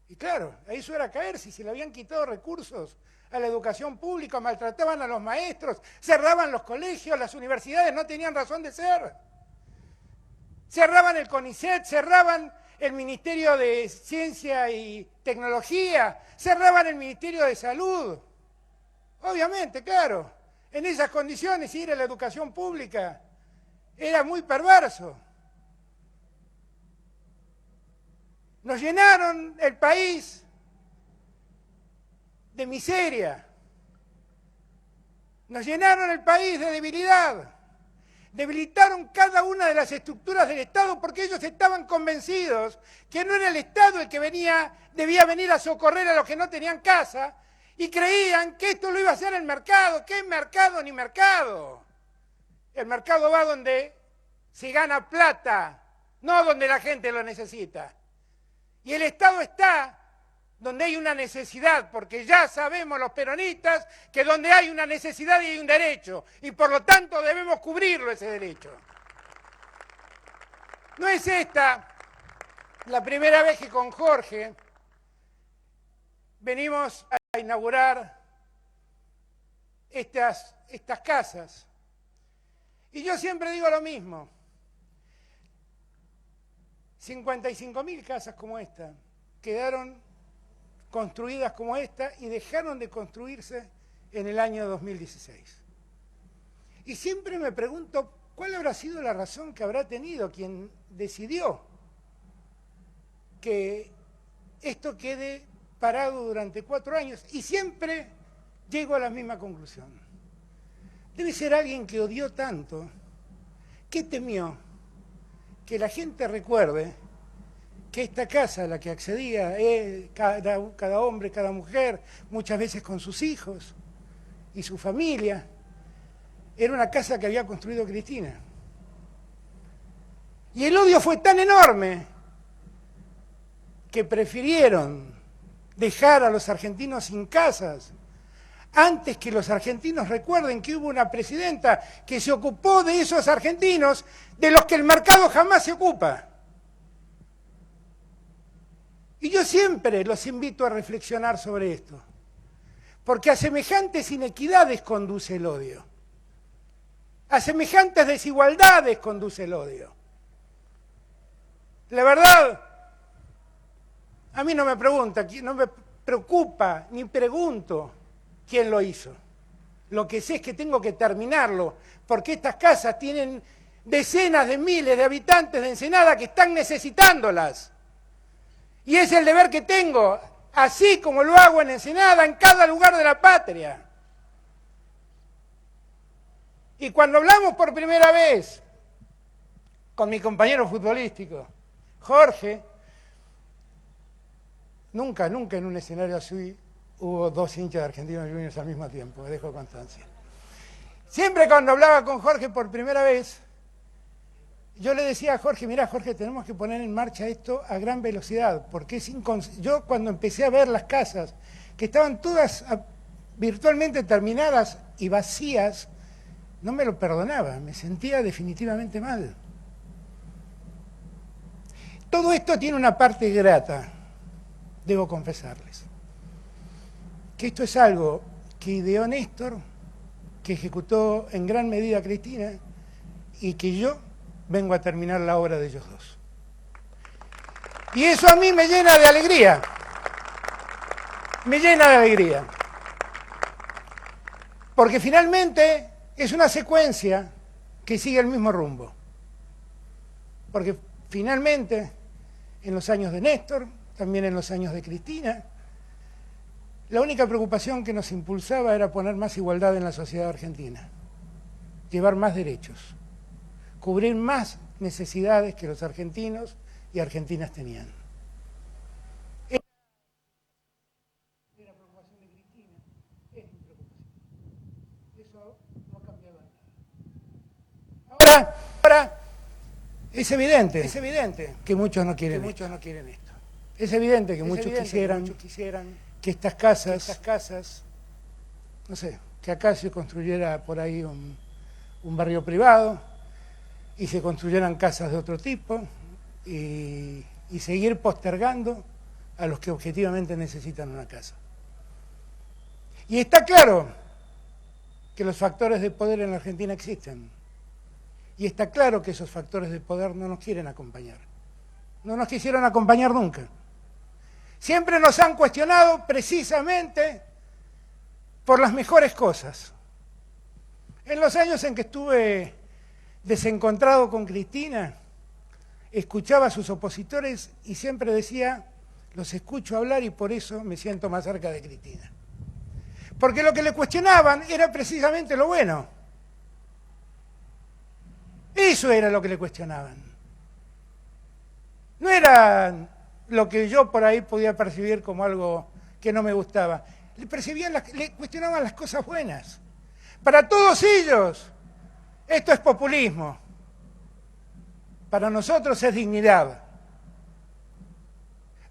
S6: Y claro, ahí eso era caer, si se le habían quitado recursos a la educación pública, maltrataban a los maestros, cerraban los colegios, las universidades no tenían razón de ser. Cerraban el CONICET, cerraban el Ministerio de Ciencia y Tecnología, cerraban el Ministerio de Salud. Obviamente, claro, en esas condiciones ir a la educación pública era muy perverso. Nos llenaron el país de miseria, nos llenaron el país de debilidad, debilitaron cada una de las estructuras del Estado porque ellos estaban convencidos que no era el Estado el que debía venir a socorrer a los que no tenían casa y creían que esto lo iba a hacer el mercado. ¿Qué mercado ni mercado? El mercado va donde se gana plata, no donde la gente lo necesita. Y el Estado está donde hay una necesidad, porque ya sabemos los peronistas que donde hay una necesidad y hay un derecho, y por lo tanto debemos cubrirlo ese derecho. No es esta la primera vez que con Jorge venimos a inaugurar estas casas. Y yo siempre digo lo mismo. 55.000 casas como esta quedaron construidas como esta y dejaron de construirse en el año 2016. Y siempre me pregunto cuál habrá sido la razón que habrá tenido quien decidió que esto quede parado durante 4 años, y siempre llego a la misma conclusión. Debe ser alguien que odió tanto, que temió que la gente recuerde que esta casa a la que accedía cada hombre, cada mujer, muchas veces con sus hijos y su familia, era una casa que había construido Cristina. Y el odio fue tan enorme que prefirieron dejar a los argentinos sin casas antes que los argentinos recuerden que hubo una presidenta que se ocupó de esos argentinos de los que el mercado jamás se ocupa. Y yo siempre los invito a reflexionar sobre esto, porque a semejantes inequidades conduce el odio, a semejantes desigualdades conduce el odio. La verdad, a mí no me preocupa ni pregunto quién lo hizo. Lo que sé es que tengo que terminarlo, porque estas casas tienen decenas de miles de habitantes de Ensenada que están necesitándolas. Y es el deber que tengo, así como lo hago en Ensenada, en cada lugar de la patria. Y cuando hablamos por primera vez con mi compañero futbolístico, Jorge, nunca en un escenario así hubo 2 hinchas de Argentinos Juniors al mismo tiempo, me dejo constancia. Siempre cuando hablaba con Jorge por primera vez, yo le decía a Jorge, mirá Jorge, tenemos que poner en marcha esto a gran velocidad, porque yo cuando empecé a ver las casas, que estaban todas virtualmente terminadas y vacías, no me lo perdonaba, me sentía definitivamente mal. Todo esto tiene una parte grata, debo confesarles. Que esto es algo que ideó Néstor, que ejecutó en gran medida Cristina, y que yo vengo a terminar la obra de ellos dos. Y eso a mí me llena de alegría. Me llena de alegría. Porque finalmente es una secuencia que sigue el mismo rumbo. Porque finalmente, en los años de Néstor, también en los años de Cristina, la única preocupación que nos impulsaba era poner más igualdad en la sociedad argentina, llevar más derechos, cubrir más necesidades que los argentinos y argentinas tenían. Era la preocupación de Cristina, es mi preocupación. Eso no cambiaba nada. Ahora es evidente que muchos no quieren esto. Es evidente que muchos quisieran que estas casas, no sé, que acá se construyera por ahí un barrio privado y se construyeran casas de otro tipo y seguir postergando a los que objetivamente necesitan una casa. Y está claro que los factores de poder en la Argentina existen. Y está claro que esos factores de poder no nos quieren acompañar. No nos quisieron acompañar nunca. Siempre nos han cuestionado precisamente por las mejores cosas. En los años en que estuve desencontrado con Cristina, escuchaba a sus opositores y siempre decía, los escucho hablar y por eso me siento más cerca de Cristina. Porque lo que le cuestionaban era precisamente lo bueno. Eso era lo que le cuestionaban. No era lo que yo por ahí podía percibir como algo que no me gustaba. Le cuestionaban las cosas buenas. Para todos ellos, esto es populismo. Para nosotros es dignidad.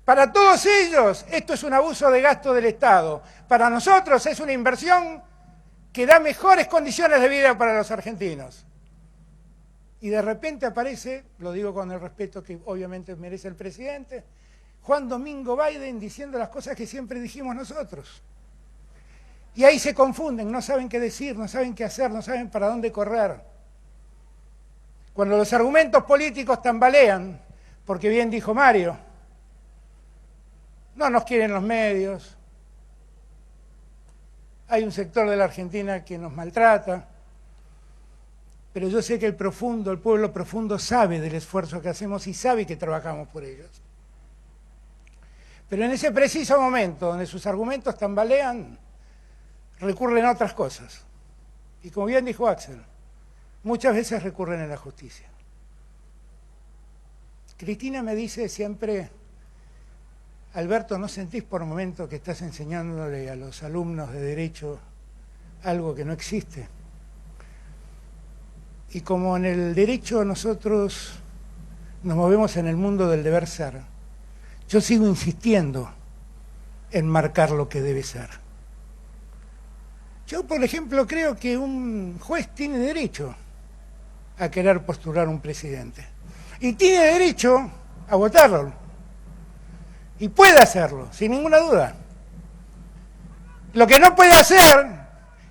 S6: Para todos ellos, esto es un abuso de gasto del Estado. Para nosotros es una inversión que da mejores condiciones de vida para los argentinos. Y de repente aparece, lo digo con el respeto que obviamente merece el presidente, Juan Domingo Biden diciendo las cosas que siempre dijimos nosotros. Y ahí se confunden, no saben qué decir, no saben qué hacer, no saben para dónde correr. Cuando los argumentos políticos tambalean, porque bien dijo Mario, no nos quieren los medios, hay un sector de la Argentina que nos maltrata, pero yo sé que el pueblo profundo sabe del esfuerzo que hacemos y sabe que trabajamos por ellos. Pero en ese preciso momento, donde sus argumentos tambalean, recurren a otras cosas. Y como bien dijo Axel, muchas veces recurren a la justicia. Cristina me dice siempre, Alberto, ¿no sentís por un momento que estás enseñándole a los alumnos de Derecho algo que no existe? Y como en el Derecho nosotros nos movemos en el mundo del deber ser, yo sigo insistiendo en marcar lo que debe ser. Yo, por ejemplo, creo que un juez tiene derecho a querer postular un presidente. Y tiene derecho a votarlo. Y puede hacerlo, sin ninguna duda. Lo que no puede hacer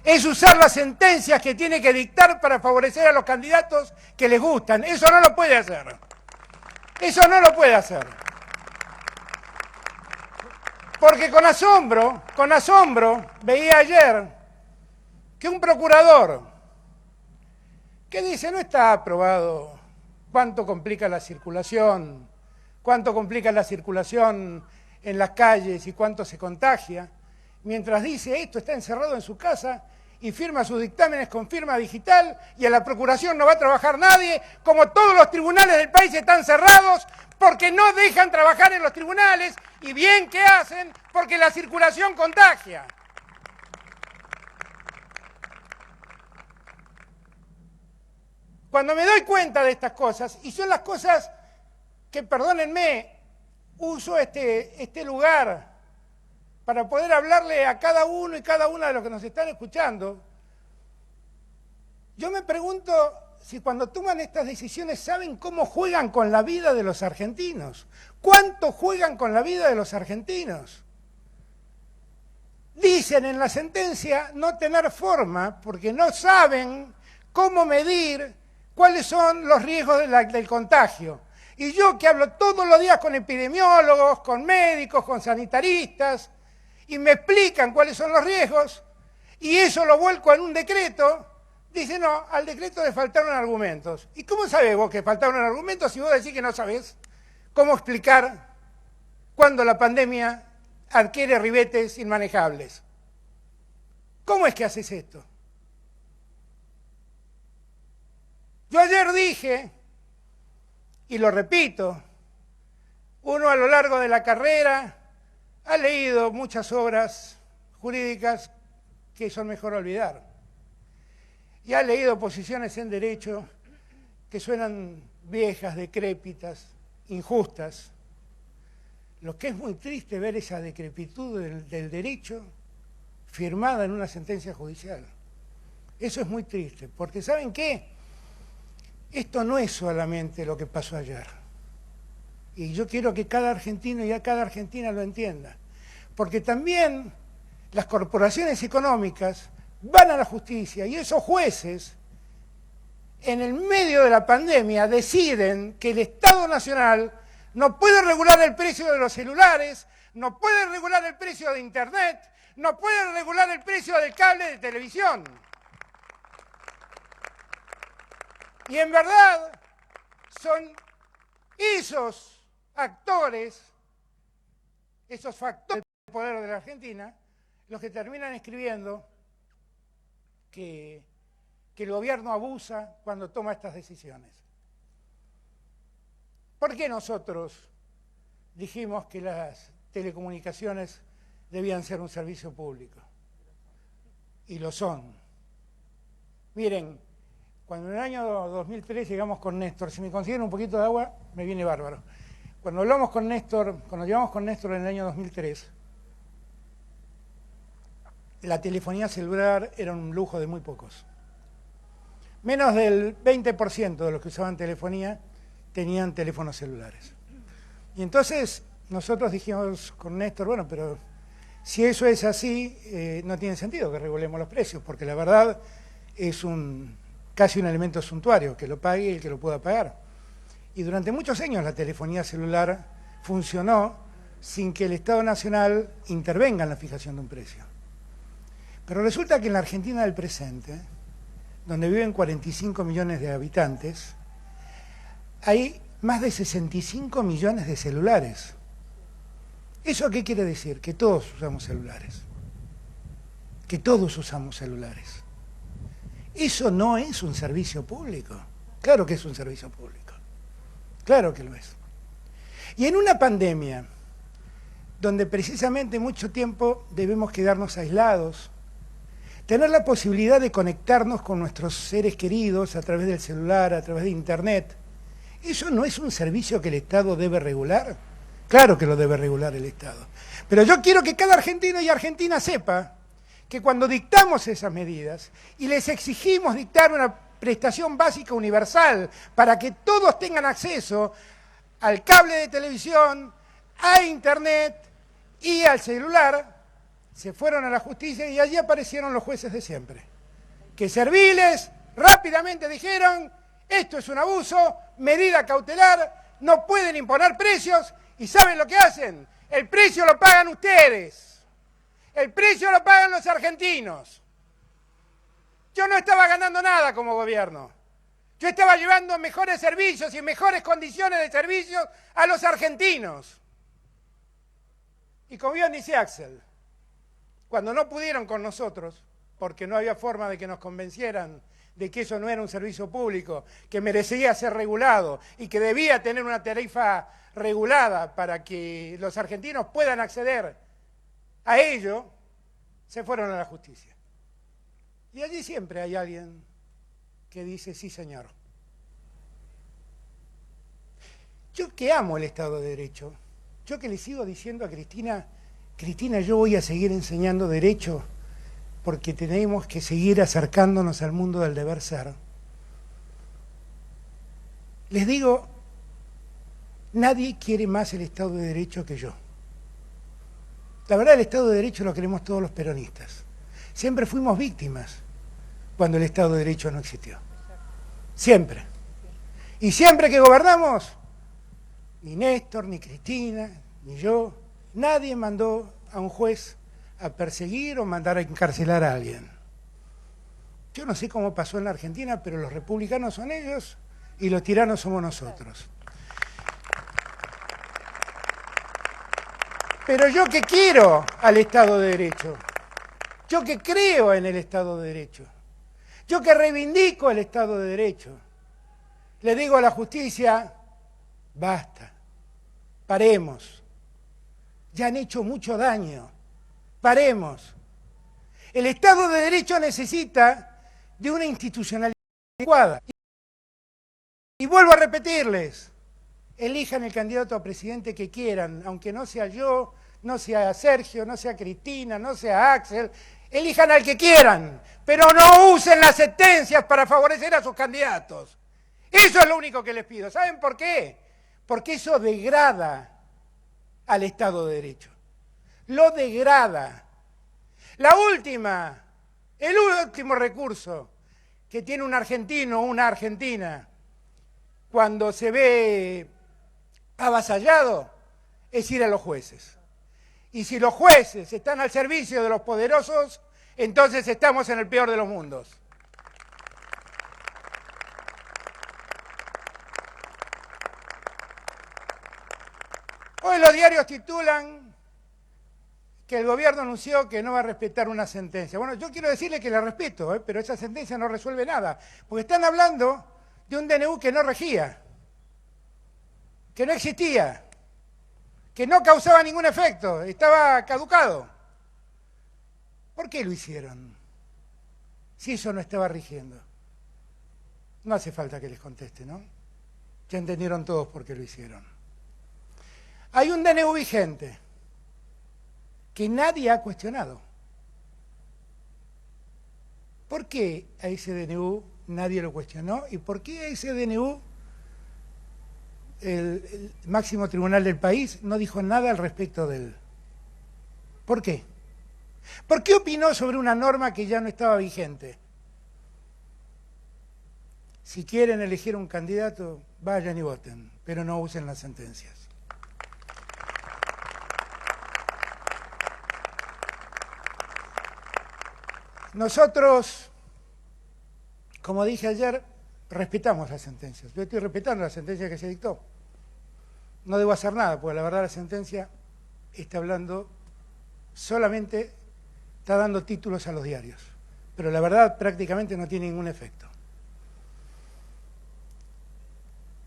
S6: es usar las sentencias que tiene que dictar para favorecer a los candidatos que les gustan. Eso no lo puede hacer. Eso no lo puede hacer. Porque con asombro, veía ayer que un procurador que dice no está aprobado cuánto complica la circulación en las calles y cuánto se contagia, mientras dice esto está encerrado en su casa y firma sus dictámenes con firma digital y a la procuración no va a trabajar nadie, como todos los tribunales del país están cerrados porque no dejan trabajar en los tribunales y bien que hacen porque la circulación contagia. Cuando me doy cuenta de estas cosas, y son las cosas que, perdónenme, uso este lugar para poder hablarle a cada uno y cada una de los que nos están escuchando, yo me pregunto si cuando toman estas decisiones saben cómo juegan con la vida de los argentinos. ¿Cuánto juegan con la vida de los argentinos? Dicen en la sentencia no tener forma porque no saben cómo medir cuáles son los riesgos del contagio. Y yo que hablo todos los días con epidemiólogos, con médicos, con sanitaristas, y me explican cuáles son los riesgos, y eso lo vuelco en un decreto, dice no, al decreto le faltaron argumentos. ¿Y cómo sabés vos que faltaron argumentos si vos decís que no sabés cómo explicar cuando la pandemia adquiere ribetes inmanejables? ¿Cómo es que haces esto? Yo ayer dije, y lo repito, uno a lo largo de la carrera ha leído muchas obras jurídicas que son mejor olvidar. Y ha leído posiciones en derecho que suenan viejas, decrépitas, injustas. Lo que es muy triste ver esa decrepitud del derecho firmada en una sentencia judicial. Eso es muy triste, porque ¿saben qué? Esto no es solamente lo que pasó ayer. Y yo quiero que cada argentino y a cada argentina lo entienda. Porque también las corporaciones económicas van a la justicia y esos jueces, en el medio de la pandemia, deciden que el Estado Nacional no puede regular el precio de los celulares, no puede regular el precio de Internet, no puede regular el precio del cable de televisión. Y en verdad son esos actores, esos factores del poder de la Argentina, los que terminan escribiendo que el gobierno abusa cuando toma estas decisiones. ¿Por qué nosotros dijimos que las telecomunicaciones debían ser un servicio público? Y lo son. Miren, cuando en el año 2003 llegamos con Néstor, si me consiguen un poquito de agua, me viene bárbaro. Cuando llegamos con Néstor en el año 2003, la telefonía celular era un lujo de muy pocos. Menos del 20% de los que usaban telefonía tenían teléfonos celulares. Y entonces nosotros dijimos con Néstor, bueno, pero si eso es así, no tiene sentido que regulemos los precios, porque la verdad es casi un elemento suntuario, que lo pague el que lo pueda pagar. Y durante muchos años la telefonía celular funcionó sin que el Estado Nacional intervenga en la fijación de un precio. Pero resulta que en la Argentina del presente, donde viven 45 millones de habitantes, hay más de 65 millones de celulares. ¿Eso qué quiere decir? Que todos usamos celulares. Que todos usamos celulares. Eso no es un servicio público. Claro que es un servicio público. Claro que lo es. Y en una pandemia, donde precisamente mucho tiempo debemos quedarnos aislados, tener la posibilidad de conectarnos con nuestros seres queridos a través del celular, a través de Internet, ¿eso no es un servicio que el Estado debe regular? Claro que lo debe regular el Estado. Pero yo quiero que cada argentino y argentina sepa que cuando dictamos esas medidas y les exigimos dictar una prestación básica universal para que todos tengan acceso al cable de televisión, a Internet y al celular, se fueron a la justicia y allí aparecieron los jueces de siempre, que serviles rápidamente dijeron, esto es un abuso, medida cautelar, no pueden imponer precios, y ¿saben lo que hacen? El precio lo pagan ustedes, el precio lo pagan los argentinos. Yo no estaba ganando nada como gobierno, yo estaba llevando mejores servicios y mejores condiciones de servicios a los argentinos. Y como bien dice Axel, cuando no pudieron con nosotros, porque no había forma de que nos convencieran de que eso no era un servicio público, que merecía ser regulado y que debía tener una tarifa regulada para que los argentinos puedan acceder a ello, se fueron a la justicia. Y allí siempre hay alguien que dice, sí señor. Yo que amo el Estado de Derecho, yo que le sigo diciendo a Cristina, yo voy a seguir enseñando derecho porque tenemos que seguir acercándonos al mundo del deber ser. Les digo, nadie quiere más el Estado de Derecho que yo. La verdad, el Estado de Derecho lo queremos todos los peronistas. Siempre fuimos víctimas cuando el Estado de Derecho no existió. Siempre. Y siempre que gobernamos, ni Néstor, ni Cristina, ni yo, nadie mandó a un juez a perseguir o mandar a encarcelar a alguien. Yo no sé cómo pasó en la Argentina, pero los republicanos son ellos y los tiranos somos nosotros. Pero yo que quiero al Estado de Derecho, yo que creo en el Estado de Derecho, yo que reivindico el Estado de Derecho, le digo a la justicia, basta, paremos. Ya han hecho mucho daño. Paremos. El Estado de Derecho necesita de una institucionalidad adecuada. Y vuelvo a repetirles, elijan el candidato a presidente que quieran, aunque no sea yo, no sea Sergio, no sea Cristina, no sea Axel, elijan al que quieran, pero no usen las sentencias para favorecer a sus candidatos. Eso es lo único que les pido. ¿Saben por qué? porque eso degrada al Estado de Derecho. Lo degrada. El último recurso que tiene un argentino o una argentina cuando se ve avasallado es ir a los jueces. Y si los jueces están al servicio de los poderosos, entonces estamos en el peor de los mundos. Hoy los diarios titulan que el gobierno anunció que no va a respetar una sentencia. Bueno, yo quiero decirle que la respeto, pero esa sentencia no resuelve nada, porque están hablando de un DNU que no regía, que no existía, que no causaba ningún efecto, estaba caducado. ¿Por qué lo hicieron? Si eso no estaba rigiendo. No hace falta que les conteste, ¿no? Ya entendieron todos por qué lo hicieron. Hay un DNU vigente que nadie ha cuestionado. ¿Por qué a ese DNU nadie lo cuestionó? ¿Y por qué a ese DNU el máximo tribunal del país no dijo nada al respecto de él? ¿Por qué? ¿Por qué opinó sobre una norma que ya no estaba vigente? Si quieren elegir un candidato, vayan y voten, pero no usen las sentencias. Nosotros, como dije ayer, respetamos las sentencias. Yo estoy respetando la sentencia que se dictó. No debo hacer nada, porque la verdad la sentencia está hablando solamente, está dando títulos a los diarios. Pero la verdad prácticamente no tiene ningún efecto.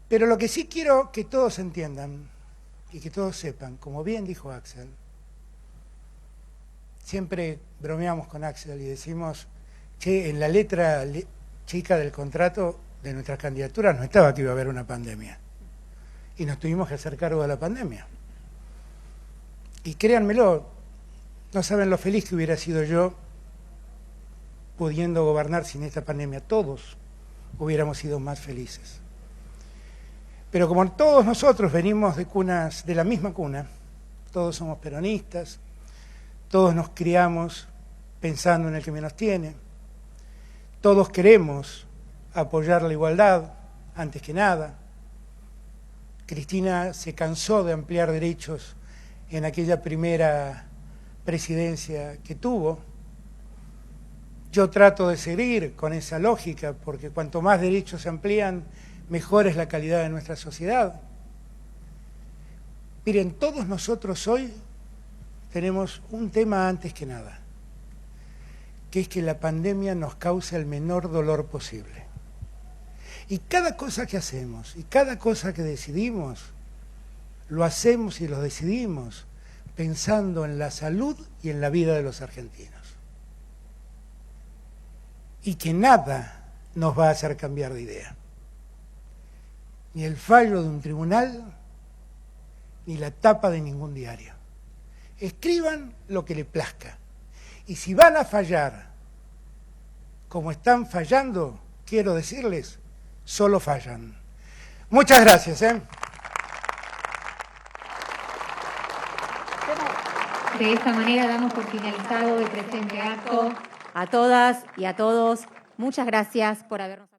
S6: Pero lo que sí quiero que todos entiendan y que todos sepan, como bien dijo Axel, siempre bromeamos con Axel y decimos que en la letra chica del contrato de nuestras candidaturas no estaba que iba a haber una pandemia. Y nos tuvimos que hacer cargo de la pandemia. Y créanmelo, no saben lo feliz que hubiera sido yo pudiendo gobernar sin esta pandemia. Todos hubiéramos sido más felices. Pero como todos nosotros venimos de la misma cuna, todos somos peronistas, todos nos criamos pensando en el que menos tiene, todos queremos apoyar la igualdad antes que nada. Cristina se cansó de ampliar derechos en aquella primera presidencia que tuvo. Yo trato de seguir con esa lógica, porque cuanto más derechos se amplían, mejor es la calidad de nuestra sociedad. Miren, todos nosotros hoy tenemos un tema antes que nada, que es que la pandemia nos cause el menor dolor posible. Y cada cosa que hacemos y cada cosa que decidimos, lo hacemos y lo decidimos pensando en la salud y en la vida de los argentinos. Y que nada nos va a hacer cambiar de idea. Ni el fallo de un tribunal, ni la tapa de ningún diario. Escriban lo que les plazca. Y si van a fallar como están fallando, quiero decirles, solo fallan. Muchas gracias.
S1: De esta manera damos por finalizado el presente acto. A todas y a todos, muchas gracias por habernos acompañado.